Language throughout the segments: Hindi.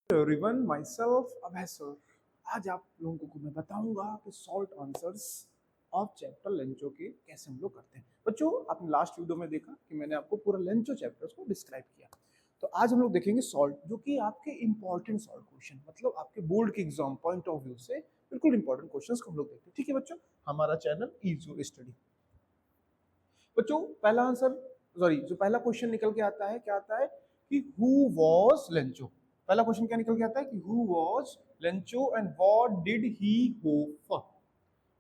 Everyone, my self Abhay sir. आज आप लोगों को मैं बताऊंगा कि salt answers of chapter Lencho के कैसे हम लोग करते हैं। बच्चों, आपने लास्ट वीडियो में देखा कि मैंने आपको पूरा लेंचो चैप्टर्स को डिस्क्राइब किया। तो आज हम लोग देखेंगे सॉल्ट, जो कि आपके इंपॉर्टेंट सॉल्ट क्वेश्चन, मतलब आपके बोर्ड के एग्जाम पॉइंट ऑफ व्यू से बिल्कुल इंपॉर्टेंट क्वेश्चंस को हम लोग देखते हैं। ठीक है बच्चों, हमारा चैनल इज योर स्टडी। बच्चों, पहला आंसर जो पहला क्वेश्चन निकल के आता है, क्या आता है कि हु वॉज लेंचो। पहला क्वेश्चन क्या निकल के आता है कि who was Lencho and what did he hope.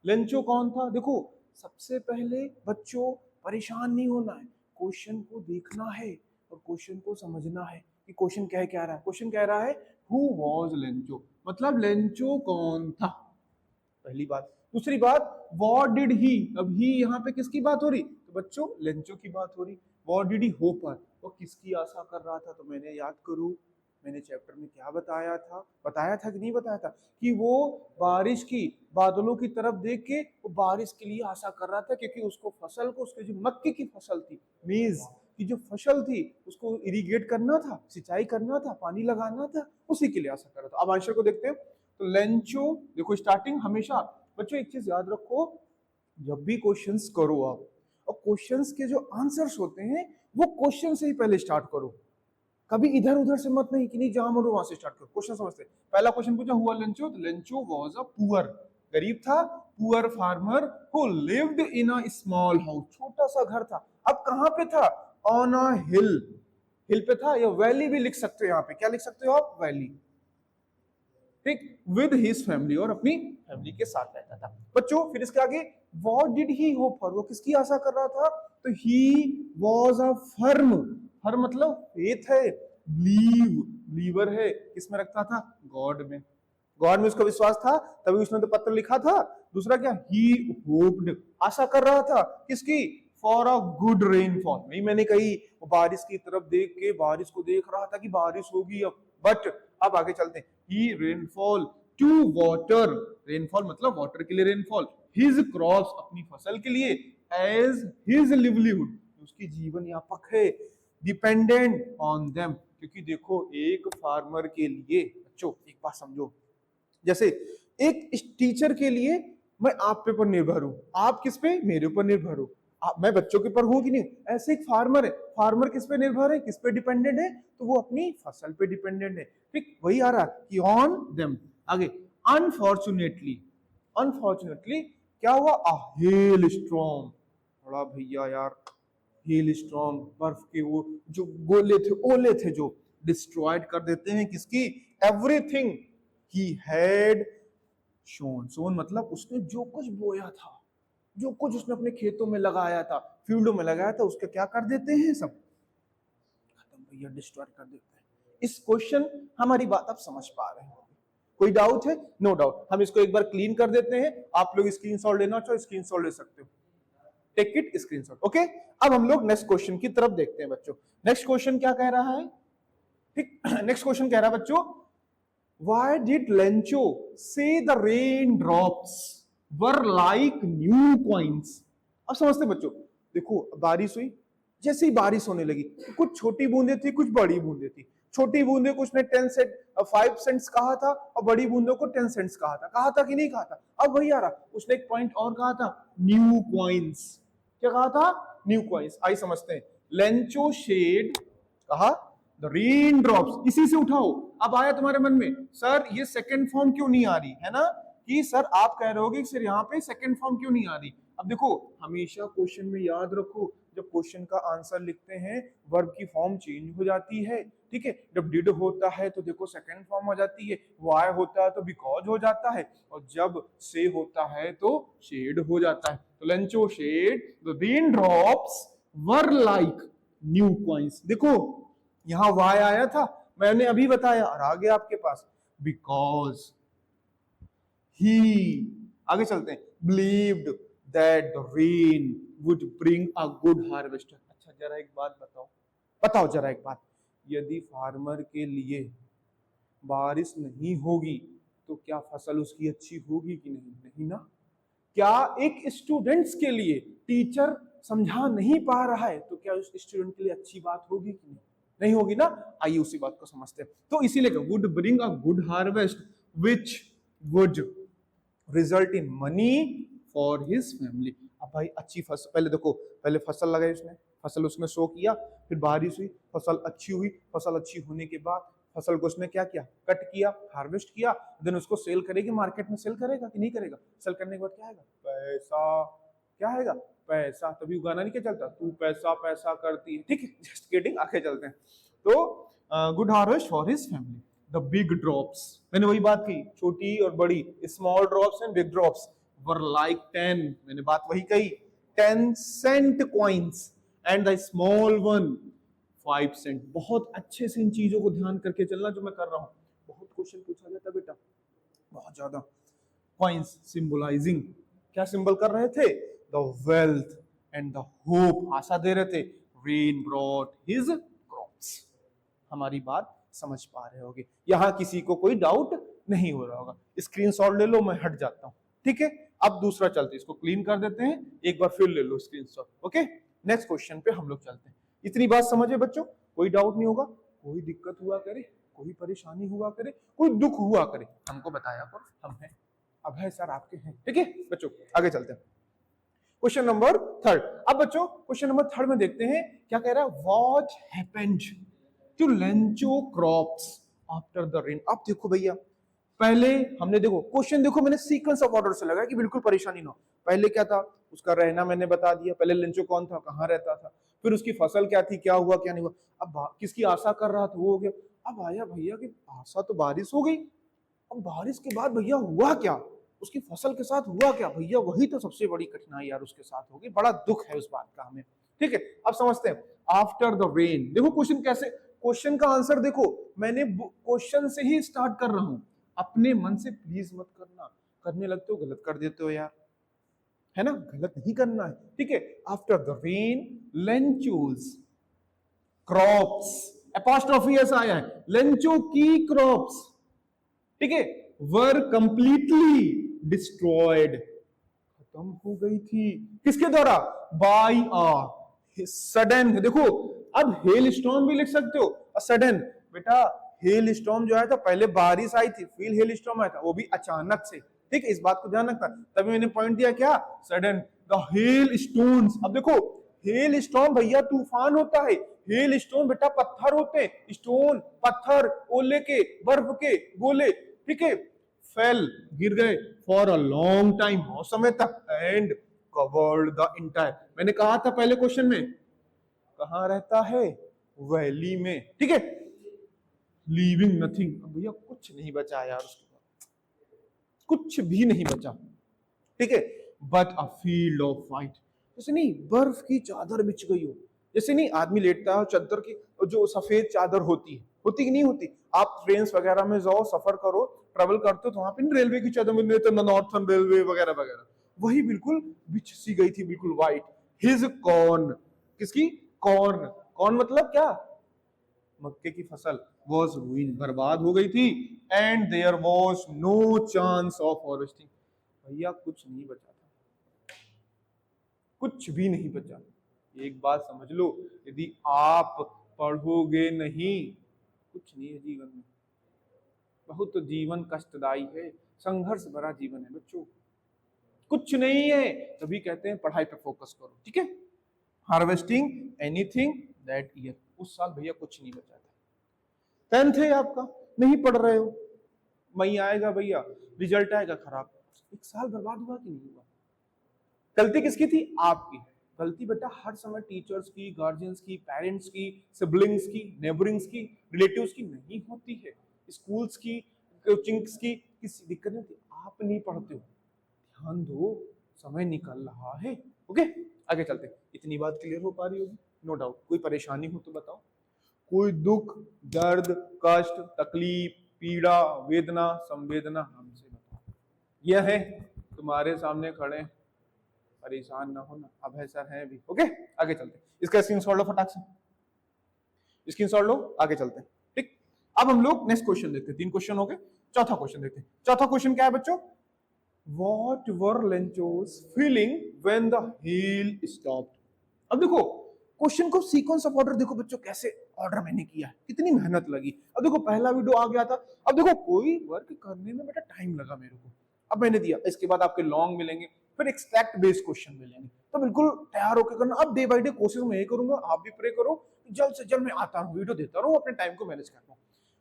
Lencho कौन था? देखो, सबसे पहले बच्चों परेशान नहीं होना है, क्वेश्चन को देखना है और क्वेश्चन को समझना है कि क्वेश्चन क्या रहा है। क्वेश्चन कह रहा है हु वॉज लेंचो, मतलब लेंचो कौन था, पहली बात। दूसरी बात, व्हाट डिड ही, अब ही यहाँ पे किसकी बात हो रही? तो बच्चों लेंचो की बात हो रही। व्हाट डिड ही होप पर, वो किसकी आशा कर रहा था? तो मैंने याद करूं, मैंने चैप्टर में क्या बताया था कि नहीं बताया था कि वो बारिश की, बादलों की तरफ देख के वो बारिश के लिए आशा कर रहा था, क्योंकि उसको फसल को, उसके जो मक्के की फसल थी, मेज की जो फसल थी, उसको इरिगेट करना था, सिंचाई करना था, पानी लगाना था, उसी के लिए आशा कर रहा था। अब आंसर को देखते हैं। तो लेंचो, देखो स्टार्टिंग हमेशा, बच्चों एक चीज याद रखो, जब भी क्वेश्चंस करो आप, और क्वेश्चंस के जो आंसर्स होते हैं वो क्वेश्चन से ही पहले स्टार्ट करो। कभी इधर उधर से मत, नहीं कि नहीं जहां मरो वहां से स्टार्ट करो, क्वेश्चन समझते। पहला क्वेश्चन पूछा हुआ लेंचो, तो लेंचो वाज अ पुअर, गरीब था, poor farmer who lived in a small house, छोटा सा घर था। अब कहां पे था? ऑन अ हिल, हिल पे था, या वैली भी लिख सकते हो। यहाँ पे क्या लिख सकते हो आप? वैली। ठीक, विद हिज फैमिली, और अपनी फैमिली के साथ रहता था। बच्चों फिर इसके आगे, what did he hope for, वो किसकी आशा कर रहा था? तो he was a firm, firm मतलब फेथ है, बिलीव, बिलीवर है, किसमें रखता था? गॉड में। गॉड में उसका विश्वास था, तभी उसने तो पत्र लिखा था। दूसरा क्या, ही होप्ड, आशा कर रहा था किसकी? For a good rainfall. नहीं मैंने कही, वो बारिश की तरफ देख के, बारिश को देख रहा था कि बारिश होगी अब। बट अब आगे चलते हैं, ही रेनफॉल टू वाटर, रेनफॉल मतलब वाटर के लिए रेनफॉल, हिज क्रॉप्स, अपनी फसल के लिए, एज हिज लिवलीहुड, उसकी जीवन यापक है, डिपेंडेंट ऑन देम, क्योंकि देखो एक फार्मर के लिए, बच्चों एक बात समझो, जैसे एक टीचर के लिए मैं आप पे पर निर्भर हूं, आप किस पे? मेरे ऊपर निर्भर हो, मैं बच्चों के ऊपर हूं कि नहीं। ऐसे एक फार्मर है, फार्मर किस पे निर्भर है, किस पे डिपेंडेंट है? तो वो अपनी फसल पे डिपेंडेंट है। ठीक, वही आ रहा कि ऑन देम। आगे, अनफॉर्चुनेटली, अनफॉर्चुनेटली क्या हुआ? अ हेल स्टॉर्म, बड़ा भैया यार, हेल स्टॉर्म, बर्फ के वो जो गोले थे, ओले थे, जो डिस्ट्रॉयड कर देते हैं किसकी? Everything he had shown. Sown मतलब उसने जो कुछ बोया था, जो कुछ उसने अपने खेतों में लगाया था, फील्डों में लगाया था, उसका क्या कर देते हैं? सब खत्म भैया, डिस्ट्रॉय कर देते हैं। इस क्वेश्चन, हमारी बात आप समझ पा रहे हो? कोई डाउट है? No doubt. हम इसको एक बार क्लीन कर देते हैं। आप लोग स्क्रीनशॉट लेना चाहो स्क्रीनशॉट ले सकते हो, टेक इट स्क्रीनशॉट। ओके, अब हम लोग नेक्स्ट क्वेश्चन की तरफ देखते हैं बच्चों। नेक्स्ट क्वेश्चन क्या कह रहा है? ठीक, नेक्स्ट क्वेश्चन कह रहा है बच्चों, why did Lencho say the raindrops were like new coins? अब समझते बच्चों, देखो बारिश हुई, जैसे ही बारिश होने लगी, कुछ छोटी बूंदे थी, कुछ बड़ी बूंदे थी। छोटी बूंदे को उसने 5 सेंट्स कहा था, और बड़ी बूंदों को 10 सेंट्स कहा था कि नहीं कहा था? अब वही आ रहा, उसने एक पॉइंट और कहा था, न्यू कॉइन्स। क्या कहा था? New coins. आई समझते हैं, लेंचो शेड कहा, द रेन ड्रॉप्स, इसी से उठाओ। अब आया तुम्हारे मन में, सर ये सेकंड फॉर्म क्यों नहीं आ रही है ना, कि सर आप कह रहे होगे कि सर यहाँ पे सेकंड फॉर्म क्यों नहीं आ रही। अब देखो, हमेशा क्वेश्चन में याद रखो, जब क्वेश्चन का आंसर लिखते हैं वर्ब की फॉर्म चेंज हो जाती है। ठीक है, जब डिड होता है तो देखो सेकंड फॉर्म हो जाती है, वाई होता है तो बिकॉज हो जाता है, और जब से होता है तो शेड हो जाता है। तो Lencho said the rain drops were like new coins. देखो यहां वाई आया था, मैंने अभी बताया, और आगे आपके पास बिकॉज ही, आगे चलते हैं, believed that the rain would bring a good harvest. अच्छा जरा एक बात बताओ, बताओ जरा एक बात, यदि फार्मर के लिए बारिश नहीं होगी तो क्या फसल उसकी अच्छी होगी कि नहीं? नहीं ना। क्या एक स्टूडेंट्स के लिए टीचर समझा नहीं पा रहा है तो क्या उस स्टूडेंट के लिए अच्छी बात होगी कि नहीं? नहीं होगी ना। आइए उसी बात को समझते हैं। तो इसीलिए would bring a good harvest which would result in money for his family. अब भाई अच्छी फसल, पहले देखो, पहले फसल लगाई उसने, फसल उसने शो किया, फिर बारिश हुई, फसल अच्छी हुई, फसल अच्छी होने के बाद फसल को उसने क्या किया, कट किया, हार्वेस्ट किया, देन उसको सेल करेगी, मार्केट में सेल करेगा कि नहीं करेगा, सेल करने के बाद क्या आएगा, पैसा। क्या आएगा, पैसा। तभी गाना नहीं क्या चलता, तू पैसा पैसा करती है, ठीक है, जस्ट किडिंग, आगे चलते हैं। तो good harvest for his family. The big drops, मैंने वही बात की, छोटी और बड़ी, small drops and big drops were like 10, मैंने बात वही कही, 10 cent coins and the small one 5 cent. बहुत अच्छे से इन चीजों को ध्यान करके चलना जो मैं कर रहा हूं। बहुत क्वेश्चन पूछा जाता बेटा, बहुत ज्यादा। कॉइन्स सिंबलाइजिंग, क्या सिंबल कर रहे थे, the wealth and the hope, आशा दे रहे थे। Rain brought his crops. हमारी बात समझ पा रहे होगे, यहां किसी को कोई डाउट नहीं हो रहा होगा। स्क्रीनशॉट ले लो, मैं हट जाता हूं, ठीक है। अब दूसरा चलते, इसको क्लीन कर देते हैं, एक बार फिर ले लो स्क्रीनशॉट, ओके। नेक्स्ट क्वेश्चन पे हम लोग चलते हैं। इतनी बात समझे बच्चों, कोई डाउट नहीं होगा, कोई दिक्कत हुआ करे, कोई परेशानी हुआ करे, कोई दुख हुआ करे, हमको बताया करो, हम हैं, अभय सर आपके हैं, ठीक है बच्चों। आगे चलते हैं, क्वेश्चन नंबर 3। अब बच्चों क्वेश्चन नंबर 3 में देखते हैं क्या कह रहा है, what happened to Lencho crops after the rain. अब देखो भैया, पहले हमने देखो क्वेश्चन, देखो मैंने सीक्वेंस ऑफ ऑर्डर से लगाया कि बिल्कुल परेशानी ना हो। पहले क्या था, उसका रहना मैंने बता दिया, पहले लेंचो कौन था, कहां रहता था, फिर उसकी फसल क्या थी, क्या हुआ क्या नहीं हुआ, अब किसकी आशा कर रहा था वो हो गया। अब आया भैया कि आशा तो बारिश हो गई, अब बारिश के बाद भैया हुआ क्या, उसकी फसल के साथ हुआ क्या भैया, वही तो सबसे बड़ी कठिनाई यार उसके साथ होगी, बड़ा दुख है उस बात का हमें, ठीक है। अब समझते हैं, आफ्टर द रेन, देखो क्वेश्चन कैसे, क्वेश्चन का आंसर देखो, मैंने क्वेश्चन से ही स्टार्ट कर रहा हूं, अपने मन से प्लीज मत करना, करने लगते हो गलत कर देते हो यार, है ना, गलत नहीं करना है, ठीक है। After the rain Lencho's crops, apostrophe ऐसा आया है, लेंचो की क्रॉप्स, ठीक है, वर कंप्लीटली डिस्ट्रॉयड, खत्म हो गई थी, किसके द्वारा, बाय अ सडन। देखो अब हेल स्टॉर्म भी लिख सकते हो, सडन, बेटा हेल स्टॉर्म जो आया था, पहले बारिश आई थी, फिर हेल स्टॉर्म आया था, वो भी अचानक से, ठीक है, इस बात को ध्यान रखना, तभी मैंने पॉइंट दिया क्या, सडन। द हेल स्टोन्स, अब देखो हेल स्टॉर्म भैया तूफान होता है, हेल स्टोन बेटा पत्थर होते हैं, स्टोन पत्थर, ओले के, बर्फ के गोले, ठीक है, फेल गिर गए फॉर अ लॉन्ग टाइम, बहुत समय तक, एंड कवर्ड द इंटायर, मैंने कहा था पहले क्वेश्चन में, कहां रहता है, वैली में, ठीक है, लीविंग नथिंग, भैया कुछ नहीं बचा यार उसके बाद, कुछ भी नहीं बचा, ठीक है, but a field of white, जैसे नहीं बर्फ की चादर बिछ गई हो, जैसे नहीं आदमी लेटता है चादर की, जो सफेद चादर होती कि नहीं होती, आप ट्रेन वगैरह में जाओ, सफर करो, ट्रेवल करते हो, तो वहां पे रेलवे की चादर मिलती है, नॉर्थर्न रेलवे वगैरह वगैरह, वही बिल्कुल बिछ सी गई थी, बिल्कुल व्हाइट। हिज कॉर्न, किसकी, कॉर्न, कॉर्न मतलब क्या, मक्के की फसल, वॉज रूइन, बर्बाद हो गई थी, and there was no chance of harvesting, भैया कुछ नहीं बचा था, कुछ भी नहीं बचा। एक बात समझ लो, यदि आप पढ़ोगे नहीं, कुछ नहीं है जीवन में, बहुत जीवन कष्टदायी है, संघर्ष भरा जीवन है बच्चों, कुछ नहीं है, तभी कहते हैं पढ़ाई पे फोकस करो, ठीक है। हार्वेस्टिंग एनीथिंग दैट ईयर, उस साल भैया कुछ नहीं बचा था, 10th है आपका, नहीं पढ़ रहे हो, मई आएगा भैया, रिजल्ट आएगा खराब, एक साल बर्बाद हुआ कि नहीं हुआ, गलती किसकी थी, आपकी। गलती बेटा हर समय टीचर्स की, गार्जियंस की, पेरेंट्स की, सिबलिंग्स की, नेबरिंग्स की, रिलेटिव्स की नहीं होती है, स्कूल्स की, कोचिंग्स की, किसी दिक्कत नहीं होती, आप नहीं पढ़ते हो, ध्यान दो, समय निकल रहा है, ओके। आगे चलते, इतनी बात क्लियर हो पा रही होगी, नो डाउट, कोई परेशानी हो तो बताओ, कोई दुख, दर्द, कष्ट, तकलीफ, पीड़ा, वेदना, संवेदना, हमसे बताओ, यह है तुम्हारे सामने खड़े, परेशान ना होना, अभय सर हैं भी, ओके। आगे चलते हैं, इसका स्क्रीनशॉट लो फटाक से, स्क्रीनशॉट लो, आगे चलते हैं, ठीक। अब हम लोग नेक्स्ट क्वेश्चन देखते हैं, 3 क्वेश्चन हो गए, चौथा क्वेश्चन देखते हैं। चौथा क्वेश्चन क्या है बच्चों, What were Lenchos feeling when the hail stopped? अब देखो क्वेश्चन को सीक्वेंस ऑफ ऑर्डर देखो बच्चों, कैसे ऑर्डर मैंने किया है, कितनी मेहनत लगी। अब देखो पहला वीडियो आ गया था, अब देखो कोई वर्क करने में बेटा टाइम लगा मेरे को, अब मैंने दिया, इसके बाद आपके लॉन्ग मिलेंगे, फिर एक्सट्रैक्ट बेस्ड क्वेश्चन मिलेंगे, तो बिल्कुल तैयार होकर करना। अब डे बाय डे कोशिश मैं यही करूंगा, आप भी प्रे करो, जल्द से जल्द मैं आता हूँ, वीडियो देता रहूं, अपने टाइम को मैनेज करता हूँ।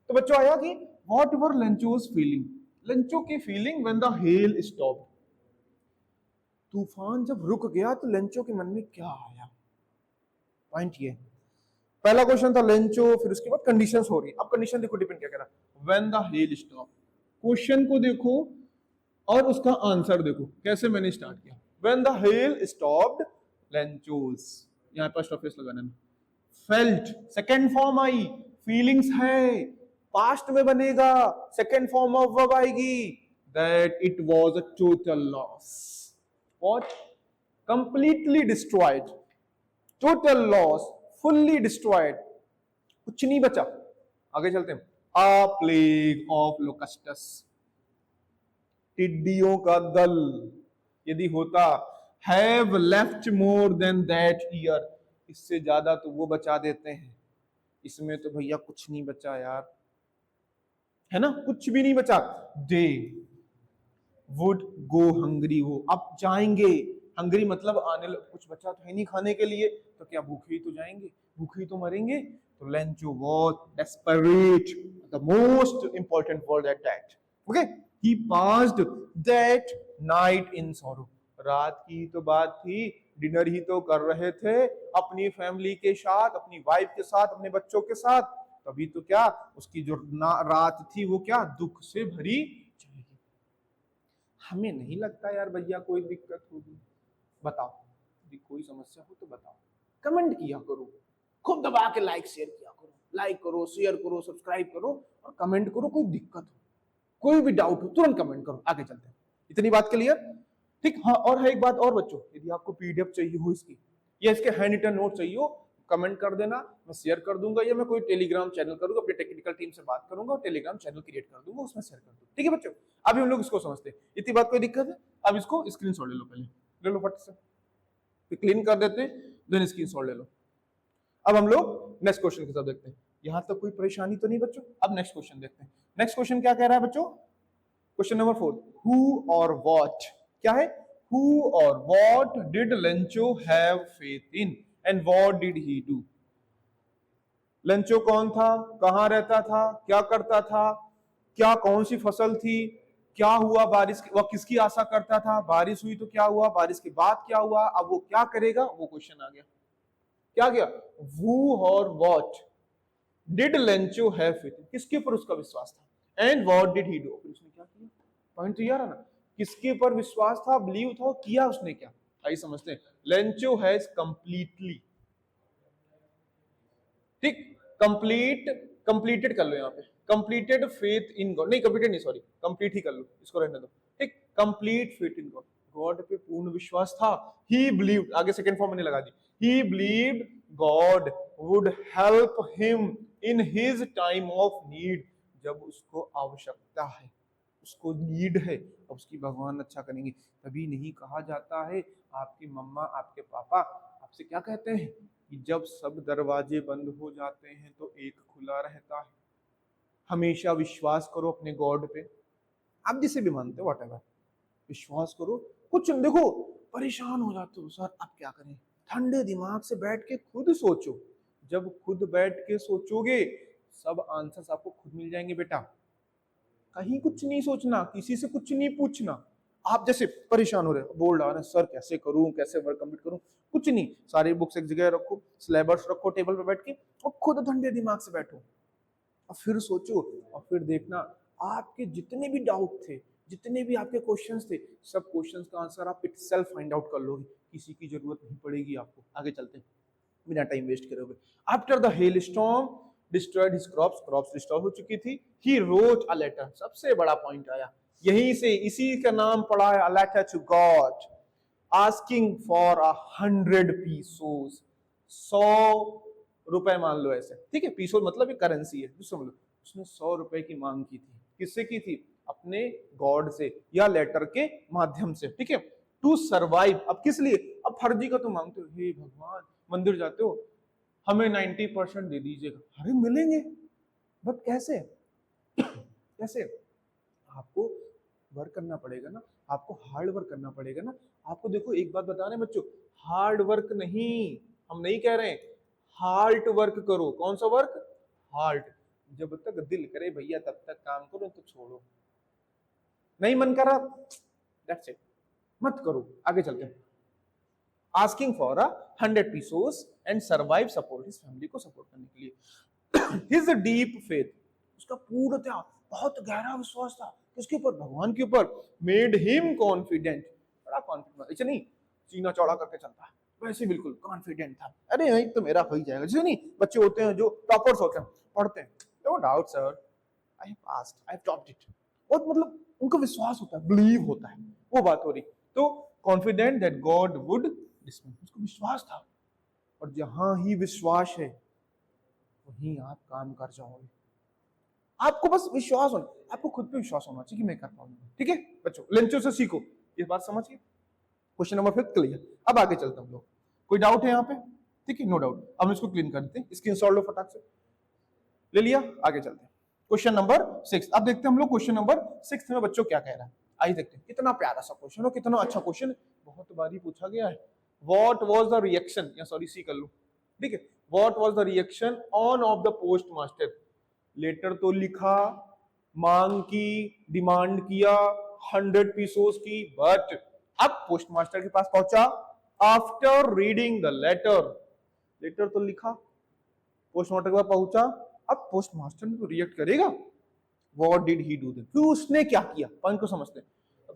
तो बच्चों आया कि व्हाट वर लेंचोस फीलिंग, लेंचो की feeling when the hell stopped, तूफान जब रुक गया तो लेंचो के मन में क्या आया। पॉइंट ये, पहला क्वेश्चन था लेंचो, फिर उसके बाद कंडीशंस हो रही। अब कंडीशन देखो डिपेंड क्या कह रहा है, when the hell stop, question को देखो और उसका आंसर देखो कैसे मैंने स्टार्ट किया। व्हेन द हेल स्टॉप्ड लेंचोस, यहां पर स्टॉपेज लगाना, felt second form I, feelings है, पास्ट में बनेगा, सेकंड फॉर्म ऑफ वर्ब आएगी, that it was a total loss, what, completely destroyed, total loss, fully destroyed, कुछ नहीं बचा। आगे चलते हैं, अ प्लेग ऑफ लोकस्टस, टिड्डियों का दल यदि होता, have left more than that year, इससे ज्यादा तो वो बचा देते हैं, इसमें तो भैया कुछ नहीं बचा यार, है ना, कुछ भी नहीं बचा। दे वुड गो हंग्री, वो अब जाएंगे, हंग्री मतलब आने, कुछ बचा तो है नहीं खाने के लिए, तो क्या भूखे ही तो जाएंगे, भूखे ही तो मरेंगे। तो Lencho was desperate, the most important word at that, okay, he passed that night in sorrow, रात की तो बात थी, डिनर ही तो कर रहे थे अपनी फैमिली के साथ, अपनी वाइफ के साथ, अपने बच्चों के साथ, तभी तो क्या उसकी जो रात थी वो क्या दुख से भरी जाएगी। हमें नहीं लगता यार भैया कोई दिक्कत होगी, बताओ, यदि कोई समस्या हो तो बताओ, कमेंट किया करो, खूब दबा के लाइक शेयर किया करो, लाइक करो, शेयर करो, सब्सक्राइब करो और कमेंट करो, कोई दिक्कत हो, कोई भी डाउट हो तुरंत कमेंट करो। आगे चलते हैं, इतनी बात क्लियर, ठीक। हाँ, और है एक बात और बच्चों, यदि आपको पीडीएफ चाहिए हो इसकी या इसके हैंड रिटन नोट चाहिए हो, कमेंट कर देना, मैं शेयर कर दूंगा, या मैं कोई टेलीग्राम चैनल करूंगा, अपनी टेक्निकल टीम से बात करूंगा और टेलीग्राम चैनल क्रिएट कर दूंगा, उसमें शेयर कर दूंगा, ठीक है बच्चों। अभी हम लोग इसको समझते हैं, इतनी बात कोई दिक्कत है। अब इसको स्क्रीनशॉट ले लो, पहले ले लो फट से, क्लीन कर देते हैं, देन स्क्रीनशॉट ले लो। अब हम लोग नेक्स्ट क्वेश्चन की तरफ देखते हैं, यहां तक कोई परेशानी तो नहीं बच्चों। अब नेक्स्ट क्वेश्चन देखते हैं, नेक्स्ट क्वेश्चन क्या कह रहा है बच्चों, क्वेश्चन नंबर 4, हु और व्हाट, क्या है, हु और what did Lencho have faith in and what did he do. Lencho कौन था, कहां रहता था, क्या करता था, क्या कौन सी फसल थी, क्या हुआ बारिश, वह किसकी आशा करता था, बारिश हुई तो क्या हुआ, बारिश के बाद क्या हुआ, अब वो क्या करेगा, वो क्वेश्चन आ गया। क्या गया, who और what did Lencho have faith, किसके ऊपर उसका विश्वास था, and what did he do, फिर उसने क्या किया। पॉइंट तो यार है ना, किसके ऊपर विश्वास था, बिलीव था, किया उसने क्या। आइए समझते हैं, लेंचो हैज कंप्लीटली, ठीक, कंप्लीट, कंप्लीटेड कर लो यहाँ पे, कंप्लीटेड फेथ इन गॉड, नहीं कंप्लीटेड नहीं, सॉरी कंप्लीट ही कर लो, इसको रहने दो, ठीक, complete faith in God, God पे पूर्ण विश्वास था। ही बिलीव्ड, आगे सेकंड फॉर्म मैंने लगा दी, he believed God would help him in his time of need, जब उसको आवश्यकता है, उसको नीड है, अब उसकी भगवान अच्छा करेंगे। तभी नहीं कहा जाता है, आपकी मम्मा आपके पापा आपसे क्या कहते हैं कि जब सब दरवाजे बंद हो जाते हैं तो एक खुला रहता है। हमेशा विश्वास करो अपने गॉड पे, आप जिसे भी मानते हो व्हाटएवर, विश्वास करो। कुछ देखो परेशान हो जाते हो, सर अब क्या करें, ठंडे दिमाग से बैठ के खुद सोचो, जब खुद बैठ के सोचोगे सब आंसर्स आपको खुद मिल जाएंगे बेटा, कहीं कुछ नहीं सोचना, किसी से कुछ नहीं पूछना। आप जैसे परेशान हो रहे हो, बोल रहा है सर कैसे करूं, कैसे वर्क कंप्लीट करूं, कुछ नहीं, सारी बुक्स एक जगह रखो, सिलेबस रखो टेबल पर बैठ के और खुद ठंडे दिमाग से बैठो और फिर सोचो और फिर देखना आपके जितने भी डाउट थे, जितने भी आपके क्वेश्चंस थे, सब क्वेश्चंस का आंसर आप इटसेल्फ फाइंड आउट कर लोगे, किसी की जरूरत नहीं पड़ेगी आपको। आगे चलते हैं बिना टाइम वेस्ट करे हुए। After the hell storm destroyed his crops, crops destroy हो चुकी थी। ही रोट अ लेटर, सबसे बड़ा पॉइंट आया यहीं से, इसी का नाम पड़ा है, a letter to God asking for 100 pesos, 100 रुपए मान लो ऐसे, ठीक है, पीसो मतलब ये करेंसी है, समझ लो। उसने 100 रुपए की मांग की थी, किससे की थी, अपने गॉड से या लेटर के माध्यम से, ठीक है, टू सर्वाइव। अब किस लिए, अब फर्जी का तो मांगते हो, हे भगवान, मंदिर जाते हो हमें 90% दे दीजिएगा। अरे मिलेंगे, बट कैसे? कैसे? आपको वर्क करना पड़ेगा ना, आपको हार्ड वर्क करना पड़ेगा ना। आपको देखो एक बात बता रहे हैं बच्चों, हार्ड वर्क नहीं, हम नहीं कह रहे हैं, हार्ट वर्क करो। कौन सा वर्क? हार्ट। जब तक दिल करे भैया तब तक काम करो, तो छोड़ो, नहीं मन करा दैट्स इट, मत करो। आगे चलते हैं। Asking for 100 pesos and survive support, इस फैमिली को सपोर्ट करने के लिए। हिज डीप फेथ, उसका पूर्णतः बहुत गहरा विश्वास था किसके ऊपर? भगवान के ऊपर। मेड हिम कॉन्फिडेंट, बड़ा कॉन्फिडेंट, ऐसे नहीं सीना चौड़ा करके चलता है, वैसे बिल्कुल कॉन्फिडेंट था। अरे नहीं तो मेरा हो ही जाएगा। जैसे नहीं बच्चे होते हैं जो टॉपर्स होते हैं, पढ़ते हैं, no doubt sir I have passed, I have topped it, बहुत मतलब उनको विश्वास होता है, बिलीव होता है, वो बात हो रही। तो confident that God would dismiss, उसको विश्वास था। और जहां ही विश्वास है वहीं आप काम कर जाओगे। आपको बस विश्वास होना, आपको खुद पे विश्वास होना चाहिए कि मैं कर पाऊंगा। ठीक है बच्चों, लेंचो से सीखो, ये बात समझिए। Question number 5 clear. अब आगे चलते हैं हम लोग। कोई डाउट है यहाँ पे? ठीक है, नो डाउट। अब हम इसको क्लीन कर देते हैं, स्क्रीनशॉट लो फटाक से, ले लिया, आगे चलते हैं। Question number 6। अब देखते हैं हम लोग क्वेश्चन नंबर 6 में बच्चों क्या कह रहा है। आइए देखते हैं, कितना प्यारा सा क्वेश्चन हो, कितना अच्छा क्वेश्चन, बहुत बारी पूछा गया है। व्हाट वाज द रिएक्शन, या सॉरी सी कर लो, ठीक है। What was the reaction on of the post master, letter तो लिखा, मांग की, डिमांड किया 100 पीसोस की, बट अब पोस्ट मास्टर के पास पहुंचा। After reading the letter, letter तो लिखा, पोस्ट मास्टर के पास पहुंचा, अब पोस्ट मास्टर ने तो रिएक्ट करेगा। व्हाट डिड ही डू, फिर उसने क्या किया, पॉइंट को समझते हैं।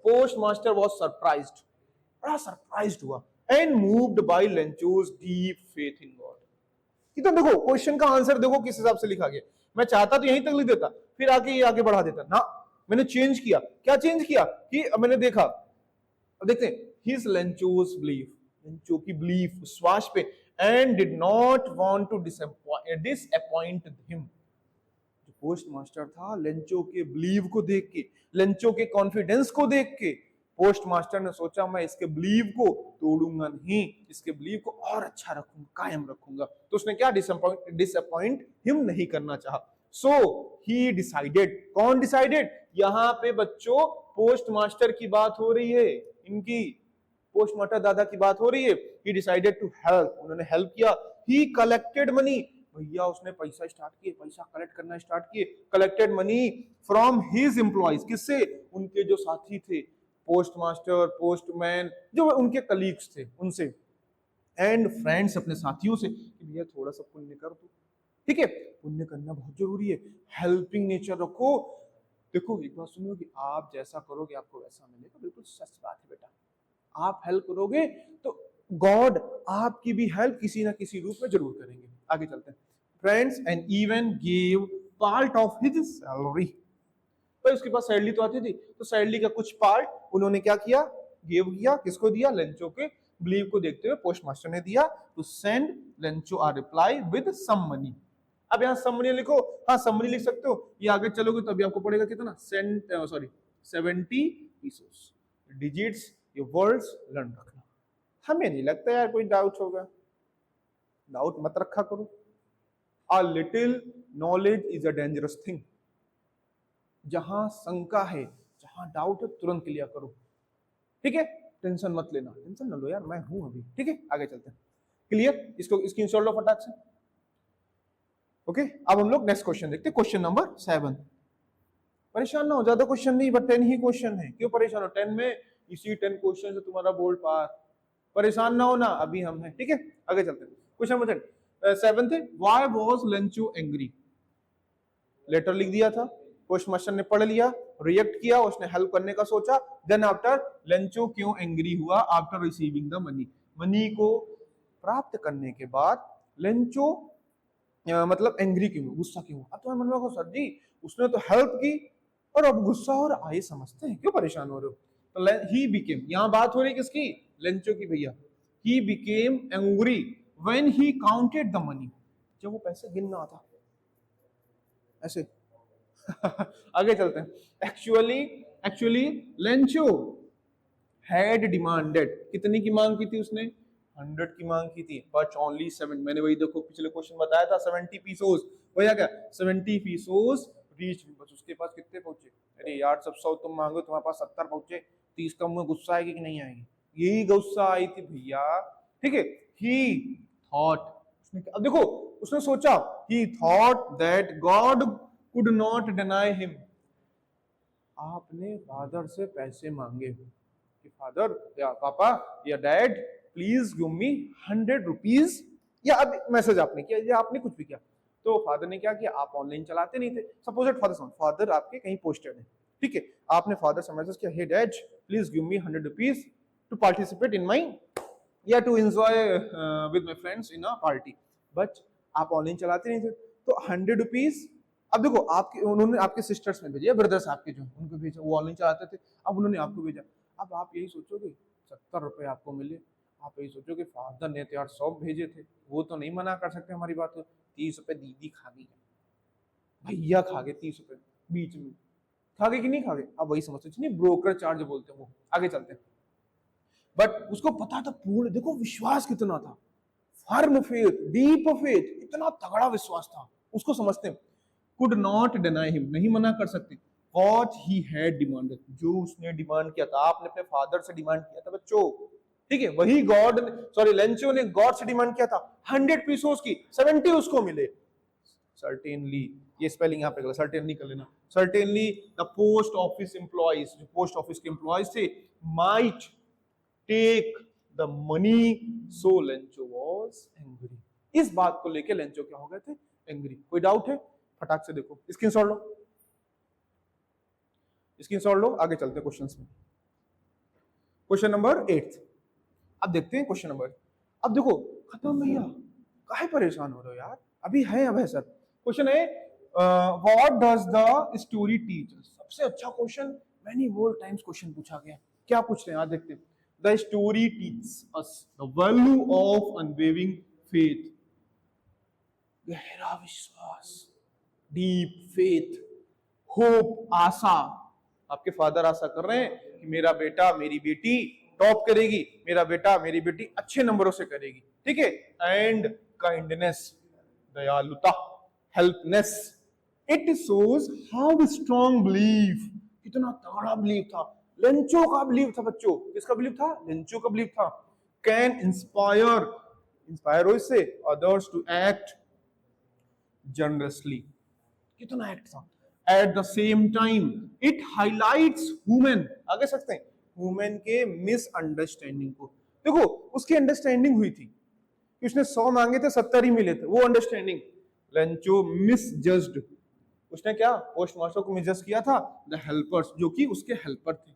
पोस्ट मास्टर वाज सरप्राइज्ड, बड़ा सरप्राइज्ड हुआ, and moved by Lencho's deep faith in God. तो देखो क्वेश्चन का आंसर देखो किस हिसाब से लिखा गया। मैं चाहता तो यहीं तक लिख देता, फिर आके ये आगे बढ़ा देता ना, मैंने चेंज किया। क्या चेंज किया कि मैंने देखा, अब देखते हैं, हिज लेंचोस बिलीफ, लेंचो की बिलीफ, विश्वास पे, and did not want to disappoint him. जो पोस्ट मास्टर था, लेंचो के बिलीव को देख के, लेंचो के कॉन्फिडेंस को देख के, पोस्ट मास्टर ने सोचा मैं इसके बिलीव को तोड़ूंगा नहीं, इसके बिलीव को और अच्छा रखूंगा, कायम रखूंगा। तो उसने क्या डिसअपॉइंट हिम नहीं करना चाहा। सो ही डिसाइडेड, कौन डिसाइडेड? यहां पे बच्चों पोस्ट मास्टर की बात हो रही है, इनकी पोस्ट मास्टर दादा की बात हो रही है। ही डिसाइडेड टू हेल्प, उन्होंने हेल्प किया। ही कलेक्टेड मनी, भैया उसने पैसा स्टार्ट किए, पैसा कलेक्ट करना स्टार्ट किए। Collected money from his employees, किससे? उनके जो साथी थे, पोस्ट मास्टर, पोस्टमैन, जो उनके कलीग्स थे उनसे, एंड फ्रेंड्स, अपने साथियों से, कि भैया थोड़ा सा पुण्य कर दो। ठीक है, पुण्य करना बहुत जरूरी है, हेल्पिंग नेचर रखो। देखो एक बात सुनियो, कि आप जैसा करोगे आपको वैसा मिलेगा, बिल्कुल सच बात है बेटा। आप हेल्प करोगे तो गॉड आपकी भी हेल्प किसी ना किसी रूप में जरूर करेंगे। आगे चलते हैं। Friends and even give part of his salary, तो उसके पास सैलरी तो आती थी, तो सैलरी का कुछ पार्ट उन्होंने क्या किया, गिव किया। किसको दिया? लेंचो के बिलीव को देखते हुए पोस्ट मास्टर ने दिया। To send Lencho a reply with some money. अब यहाँ सम मनी लिखो, हाँ सम मनी लिख सकते हो, ये आगे चलोगे तो अभी आपको पड़ेगा कितना, 70 पीसोस। डिजिट्स, ये वर्ड्स लर्न रखना। हमें नहीं लगता यार कोई डाउट होगा, डाउट मत रखा करो। A little knowledge is a dangerous thing, जहां शंका है, जहां डाउट है, तुरंत क्लियर करो। ठीक है, टेंशन मत लेना, टेंशन न लो यार, मैं हूं अभी। ठीक है, आगे चलते हैं। क्लियर, इसको स्क्रीनशॉट लो फटाक से। ओके, अब हम लोग नेक्स्ट क्वेश्चन देखते हैं, क्वेश्चन नंबर 7। परेशान ना हो, ज्यादा क्वेश्चन नहीं, बट 10 ही क्वेश्चन है। क्यों परेशान हो? 10 में इसी 10 क्वेश्चन से तुम्हारा बोर्ड पार। परेशान ना हो ना, अभी हम हैं। ठीक है, आगे चलते हैं। क्वेश्चन नंबर 7 थे, why was Lencho angry. Letter लिख दिया था, पोस्ट मास्टर ने पढ़ लिया, रिएक्ट किया, उसने हेल्प करने का सोचा। देन आफ्टर लेंचो क्यों एंग्री हुआ? After receiving the money, money को प्राप्त करने के बाद लेंचो मतलब एंग्री क्यों, गुस्सा क्यों? अब तुम्हारे मन में होगा सर जी उसने तो हेल्प की और अब गुस्सा और आए, समझते हैं क्यों परेशान हो रहे हो। तो ही बिकेम, यहां बात हो रही किसकी? लेंचो की भैया। He became angry when he counted the money, जब वो पैसे गिनना था ऐसे। आगे चलते हैं। एक्चुअली लेंचो हैड डिमांडेड, कितनी की मांग की थी उसने? 100 की मांग की थी, बट ओनली 7। मैंने वही देखो पिछले क्वेश्चन बताया था, 70 पीसोस वही आ गया, 70 पीसोस रीच। बस उसके पास कितने पहुंचे? अरे यार सब 100 तुम मांगो, तुम्हारे पास 70 पहुंचे, 30 का मुंह गुस्सा आएगी कि नहीं आएगी? यही गुस्सा आई थी भैया। ठीक है, ही थॉट, अब देखो उसने सोचा, ही thought that God could not deny him. आपने फादर से पैसे मांगे कि फादर या पापा या dad please give me 100 rupees, या अब मैसेज आपने किया या आपने कुछ भी किया, तो फादर ने क्या किया, आप ऑनलाइन चलाते नहीं थे, सपोज फादर फादर आपके कहीं पोस्टेड है, ठीक है, आपने फादर से मैसेज किया, hey dad please give me 100 rupees to participate in my या to enjoy with my friends in a party, but आप ऑनलाइन चलाते नहीं थे, तो 100 रुपीज। अब देखो आपके उन्होंने आपके सिस्टर्स में भेजे, ब्रदर्स आपके जो उनको भेजा, वो ऑनलाइन चलाते थे, अब उन्होंने आपको भेजा। अब आप यही सोचोगे 70 रुपए आपको मिले, आप यही सोचोगे फादर ने तो यार 100 भेजे थे, वो तो नहीं मना कर सकते हमारी बात को। 30 रुपए दीदी खा गई, भैया खा गए 30 रुपए बीच में, खा गए कि नहीं खा गए, अब वही समझते नहीं, ब्रोकर चार्ज बोलते हैं वो। आगे चलते हैं, बट उसको पता था पूर्ण, देखो विश्वास कितना था, फर्म फेथ, डीप फेथ, इतना तगड़ा विश्वास था, उसको समझते हैं। कुड नॉट डिनाई हिम, नहीं मना कर सकते, व्हाट ही हैड डिमांडेड, जो उसने डिमांड किया था, आपने अपने फादर से डिमांड किया था बच्चों, ठीक है, वही गॉड सॉरी लेंचो ने गॉड से डिमांड किया था 100 पीसोस की, 70 उसको मिले। सर्टेनली, ये स्पेलिंग यहाँ पे गलत, सर्टेनली कर लेना, certainly the post office employees, जो पोस्ट ऑफिस के एम्प्लॉइज थे, might take the money, so Lencho was angry. इस बात को लेके लेंचो क्या हो गए थे, एंग्री। कोई डाउट है? फटाक से देखो, स्क्रीनशॉट लो, स्क्रीनशॉट लो, आगे चलते हैं क्वेश्चंस में। क्वेश्चन नंबर 8, अब देखते हैं क्वेश्चन नंबर, अब देखो खत्म भैया, काहे परेशान हो रहे हो यार, अभी है, अब है सर। क्वेश्चन है what does the story teach us, सबसे अच्छा question, many more times question पूछा गया, क्या पूछ रहे हैं आज देखते हैं। The story teach us the value of unwavering faith, गहरा विश्वास, डीप फेथ, होप, आशा। आपके फादर आशा कर रहे हैं कि मेरा बेटा मेरी बेटी टॉप करेगी, मेरा बेटा मेरी बेटी अच्छे नंबरों से करेगी, ठीक है, एंड काइंडनेस, दयालुता, helpness, it shows how strong belief, कितना तगड़ा बिलीफ था, लेंचो का बिलीफ था बच्चों, किसका बिलीफ था, लेंचो का बिलीफ था, कैन इंस्पायर, इंस्पायर हो इससे अदर्स टू एक्ट जनरसली, कितना एक्ट था। At the same time it highlights human, आगे सकते हैं, ह्यूमन के मिसअंडरस्टैंडिंग को। देखो उसकी अंडरस्टैंडिंग हुई थी कि उसने 100 मांगे थे 70 ही मिले थे, वो अंडरस्टैंडिंग। लेंचो मिसजज्ड, उसने क्या पोस्ट मास्टर को मिसजज किया था, द हेल्पर्स, जो कि उसके हेल्पर थे,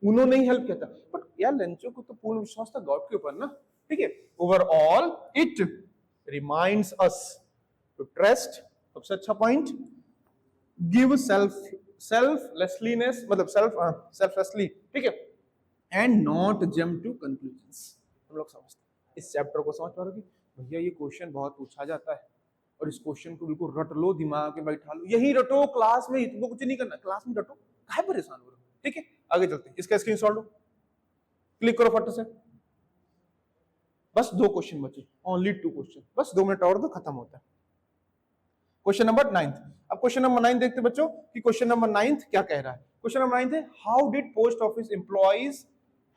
उन्होंने ही हेल्प किया था, बट यार लेंचो को तो पूर्ण विश्वास था गॉड के ऊपर ना, ठीक है। Overall it reminds us to trust, सबसे अच्छा पॉइंट, गिव सेल्फलेसलीनेस, मतलब सेल्फलेसली, ठीक है, and not jump to conclusions. हम लोग समझते हैं इस चैप्टर को, समझ पा रहे हो कि भैया ये क्वेश्चन बहुत पूछा जाता है, और इस क्वेश्चन को बिल्कुल रट लो, दिमाग में बैठा लो, यही रटो क्लास में, तुमको कुछ नहीं करना, क्लास में रटो, काहे परेशान हो रहे हो, ठीक है। आगे चलते हैं, इसका स्क्रीनशॉट लो, क्लिक करो फट से, बस 2 क्वेश्चन बचे, ओनली 2 क्वेश्चन, बस 2 मिनट और तो खत्म होता है। क्वेश्चन नंबर 9, अब क्वेश्चन नंबर 9 देखते बच्चों कि क्वेश्चन नंबर 9 क्या कह रहा है। क्वेश्चन नंबर 9 है, how did post office employees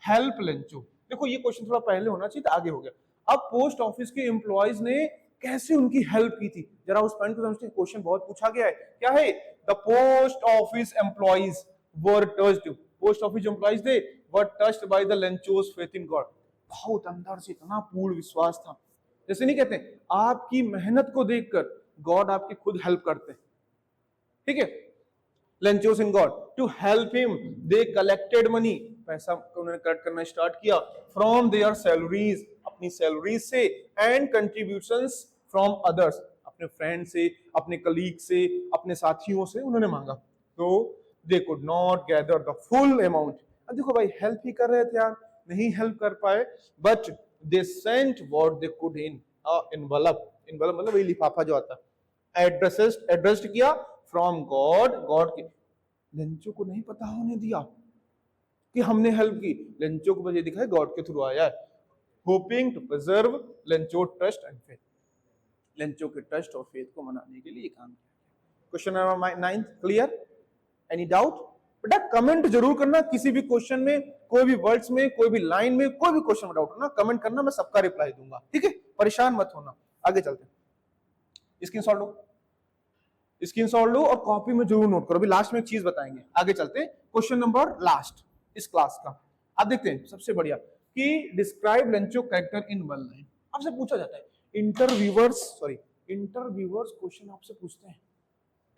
help Lencho. देखो ये क्वेश्चन थोड़ा पहले होना चाहिए था, आगे हो गया। अब पोस्ट ऑफिस के एम्प्लॉइज ने कैसे उनकी हेल्प की थी, जरा उस पॉइंट को समझते। क्वेश्चन बहुत पूछा गया है, क्या है, the post office employees were touched, post office employees थे were touched by the Lencho's faith in God, बहुत अंदर से इतना पूर्ण विश्वास था, जैसे नहीं कहते आपकी मेहनत को देखकर गॉड आपकी खुद हेल्प करते हैं, ठीक है। Lencho's in God to help him, they collected money, पैसा उन्होंने कलेक्ट करना स्टार्ट किया, फ्रॉम देयर सैलरीज, अपनी सैलरीज से, एंड कंट्रीब्यूशंस फ्रॉम अदर्स, अपने फ्रेंड से, अपने कलीग से, अपने साथियों से उन्होंने मांगा, तो they could not gather the full amount. अब देखो भाई हेल्प ही कर रहे थे यार, नहीं हेल्प कर पाए, but they sent what they could in envelope, envelope मतलब वही लिफाफा जो आता है, एड्रेस्ड किया फ्रॉम गॉड, गॉड के। लेंचो को नहीं पता होने दिया कि हमने हेल्प की, लेंचो को बस ये दिखा है गॉड के थ्रू आया है, hoping to preserve Lencho trust and faith. Lencho के ट्रस्ट और फेथ को मनाने के लिए ये काम किया। Question number 9 clear? Any doubt? बेटा कमेंट जरूर करना, किसी भी क्वेश्चन में, कोई भी वर्ड्स में, कोई भी लाइन में, कोई भी क्वेश्चन में डाउट होना कमेंट करना, मैं सबका रिप्लाई दूंगा, ठीक है? परेशान मत होना। आगे चलते हैं। स्क्रीनशॉट लो, स्क्रीनशॉट लो और कॉपी में जरूर नोट करो। अभी लास्ट में एक चीज बताएंगे। आगे चलते हैं, क्वेश्चन नंबर लास्ट इस क्लास का। आप देखते हैं सबसे बढ़िया कि describe Lencho character in one line. आपसे पूछा जाता है, इंटरव्यूअर्स क्वेश्चन आपसे पूछते हैं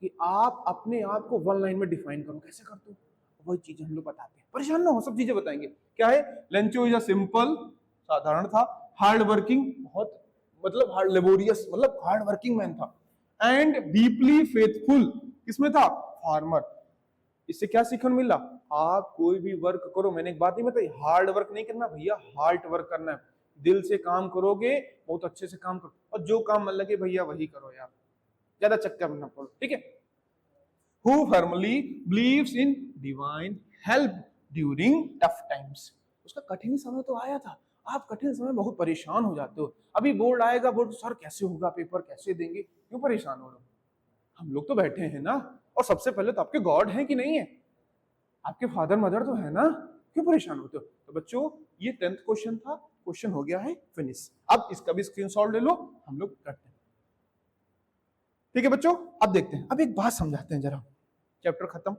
कि आप अपने आप को वन लाइन में डिफाइन करो, कैसे करते हो? वही चीजें हम लोग बताते हैं, परेशान ना हो, सब चीजें बताएंगे। क्या है? लेंचो इज अ सिंपल, साधारण था, हार्ड वर्किंग, बहुत मतलब हार्ड लेबोरियस, मतलब हार्ड वर्किंग मैन था, एंड डीपली फेथफुल, किसमें था? फार्मर। इससे क्या सीखने मिला? आप कोई भी वर्क करो, मैंने एक बात नहीं बताई, हार्ड वर्क नहीं करना भैया, हार्ड वर्क करना है। दिल से काम करोगे बहुत अच्छे से काम करो, और जो काम मन लगे भैया वही करो यार, ज्यादा चक्कर में ना पड़ो, ठीक है? Who firmly believes in divine help during tough times। उसका कठिन समय तो आया था, आप कठिन समय बहुत परेशान हो जाते हो। अभी बोर्ड आएगा, बोर्ड सर कैसे होगा, पेपर कैसे देंगे, क्यों परेशान हो रहे हो? हम लोग तो बैठे हैं ना, और सबसे पहले तो आपके गॉड हैं कि नहीं है, आपके फादर मदर तो है ना, क्यों परेशान होते हो? तो बच्चों ये 10th क्वेश्चन था, क्वेश्चन हो गया है फिनिश। अब इसका भी स्क्रीनशॉट ले लो, हम लोग करते हैं, ठीक है बच्चों? अब देखते हैं, अब एक बात समझाते हैं जरा। चैप्टर खत्म,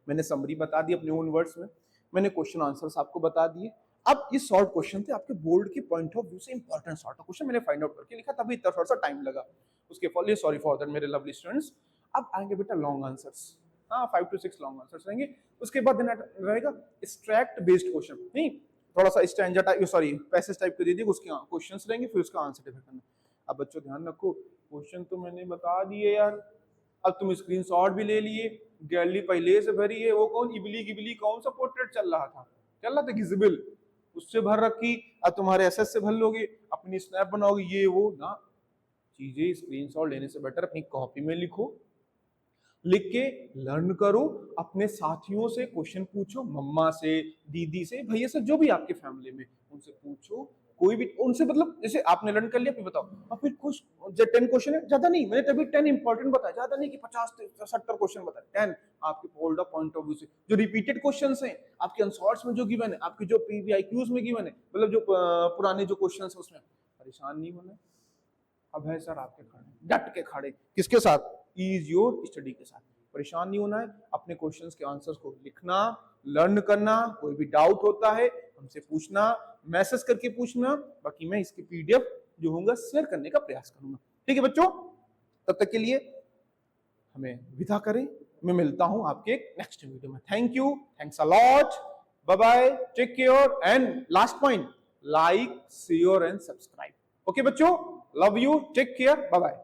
मैंने समरी बता दी अपने ओन वर्ड्स में, मैंने क्वेश्चन आंसर्स आपको बता दिए। अब ये शॉर्ट क्वेश्चन थे, आपके बोर्ड के पॉइंट ऑफ व्यू से इंपॉर्टेंट शॉर्ट क्वेश्चन मैंने फाइंड आउट करके लिखा, तभी इतना थोड़ा सा टाइम लगा उसके लिए, सॉरी फॉर दैट मेरे लवली स्टूडेंट्स। अब आएंगे बेटा लॉन्ग आंसर्स, हाँ 5 to 6 लॉन्ग आंसर्स रहेंगे। उसके बाद रहेगा एक्सट्रैक्ट बेस्ड क्वेश्चन, नहीं थोड़ा सा stanza type, sorry passage type के दे दिए, उसके क्वेश्चंस रहेंगे, फिर उसका आंसर डिफाइन करना। अब बच्चों ध्यान रखो, क्वेश्चन तो मैंने बता दिए यार, अब तुम स्क्रीनशॉट भी ले लिए, गैलरी पहले से भरी है, वो कौन इबली कौन सा पोर्ट्रेट चल रहा था गिजबिल, उससे भर रखी। अब तुम्हारे एसएस से भर लोगे, अपनी स्नैप बनाओगे, ये वो ना, चीजें स्क्रीनशॉट लेने से बेटर अपनी कॉपी में लिखो, लिख के लर्न करो, अपने साथियों से क्वेश्चन पूछो, मम्मा से, दीदी से, भैया से, जो भी आपके फैमिली में, उनसे पूछो, कोई भी उनसे, मतलब जैसे आपने लर्न कर लिया, फिर बताओ, और फिर कुछ 10 क्वेश्चन है, ज्यादा नहीं, मैंने तभी 10 इंपॉर्टेंट बताया, ज्यादा नहीं कि 50-70 क्वेश्चन बताए, 10 आपके बोल्ड पॉइंट ऑफ व्यू से, जो रिपीटेड क्वेश्चंस हैं आपके आंसर्स में जो गिवन है, आपके जो पीवीआईक्यूज में गिवन है, मतलब जो पुराने जो क्वेश्चंस है उसमें, परेशान नहीं होना। अब है सर आपके खड़े, डट के खड़े, किसके साथ? इज योर स्टडी के साथ। परेशान नहीं होना है, अपने क्वेश्चंस के आंसर्स को लिखना, लर्न करना, कोई भी डाउट होता है हमसे पूछना, मैसेज करके पूछना, बाकी मैं इसकी पीडीएफ जो होगा शेयर करने का प्रयास करूंगा, ठीक है बच्चों? तब तक के लिए हमें विदा करें, मैं मिलता हूं आपके नेक्स्ट वीडियो में। Thank you, thanks a lot, bye bye, take care, and last point, like share and subscribe. Okay बच्चों, love you, take care, bye bye.